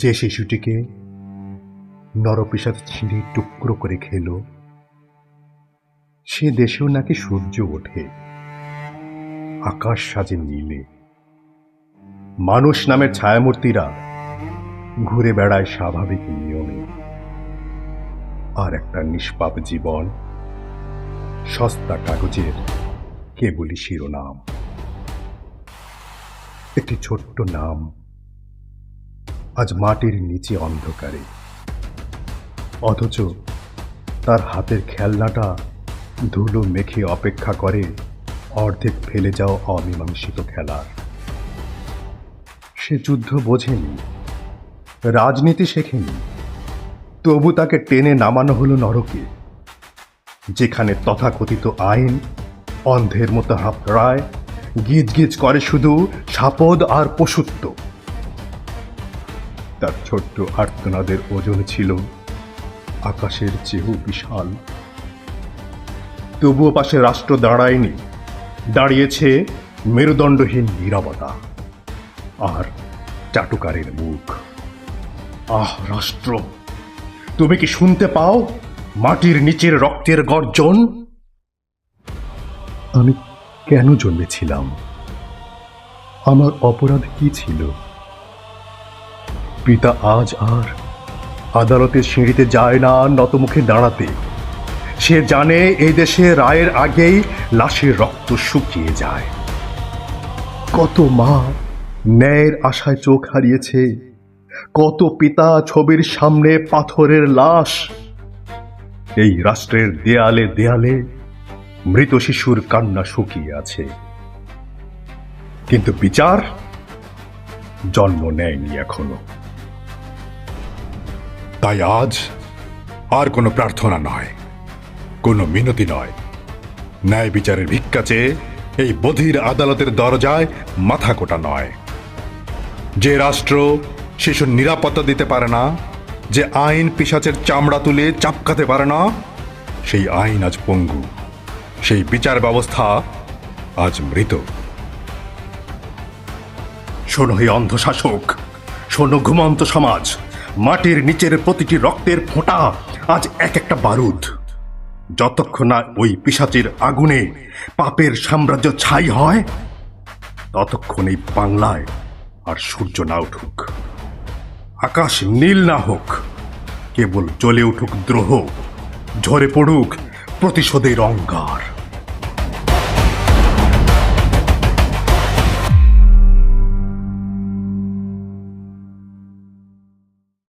যে শিশুটিকে নরপিশাচ ছিঁড়ে টুকরো করে খেল, সে দেশেও নাকি সূর্য ওঠে, আকাশ সাজে নীলে। মানুষ নামের ছায়ামূর্তিরা ঘুরে বেড়ায় স্বাভাবিক নিয়মে। আর একটা নিষ্পাপ জীবন সস্তা কাগজের কেবলই শিরোনাম। একটি ছোট্ট নাম আজ মাটির নিচে অন্ধকারে, অথচ তার হাতের খেলনাটা ধুলো মেখে অপেক্ষা করে অর্ধেক ফেলে যাওয়া অমীমাংসিত খেলার। সে যুদ্ধ বোঝেনি, রাজনীতি শেখেনি, তবু তাকে টেনে নামানো হলো নরকে, যেখানে তথাকথিত আইন অন্ধের মতো হাঁপড়ায়, গিজ গিজ করে শুধু সাপদ আর পশুত্ব। তার ছোট্ট আর্তনাদের ওজন ছিল আকাশের চেয়েও বিশাল। তবুও পাশে রাষ্ট্র দাঁড়ায়নি, দাঁড়িয়েছে মেরুদণ্ডহীন নীরবতা আর চাটুকারের মুখ। আহ রাষ্ট্র, তুমি কি শুনতে পাও মাটির নিচের রক্তের গর্জন? আমি কেন জন্মেছিলাম? আমার অপরাধ কি ছিল? পিতা আজ আর আদালতের সিঁড়িতে যায় না নতমুখে দাঁড়াতে। সে জানে এই দেশে রায়ের আগেই লাশের রক্ত শুকিয়ে যায়। কত মা ন্যায়ের আশায় চোখ হারিয়েছে, কত পিতা ছবির সামনে পাথরের লাশ। এই রাষ্ট্রের দেয়ালে দেয়ালে মৃত শিশুর কান্না শুকিয়ে আছে, কিন্তু বিচার জন্ম নেয়নি এখনো। তাই আজ আর কোনো প্রার্থনা নয়, কোনো মিনতি নয়, ন্যায় বিচারের ভিক্ষা চেয়ে এই বধির আদালতের দরজায় মাথা কোটা নয়। যে রাষ্ট্র শিশুর নিরাপত্তা দিতে পারে না, যে আইন পিশাচের চামড়া তুলে চাপকাতে পারে না, সেই আইন আজ পঙ্গু, সেই বিচার ব্যবস্থা আজ মৃত। শোনো হে অন্ধ শাসক, শোনো ঘুমন্ত সমাজ, মাটির নিচের প্রতিটি রক্তের ফোঁটা আজ এক একটা বারুদ। যতক্ষণ না ওই পিশাচের আগুনে পাপের সাম্রাজ্য ছাই হয়, ততক্ষণ এই বাংলায় আর সূর্য না উঠুক, আকাশ নীল না হোক, কেবল জ্বলে উঠুক দ্রোহ, ঝরে পড়ুক প্রতিশোধের অঙ্গার।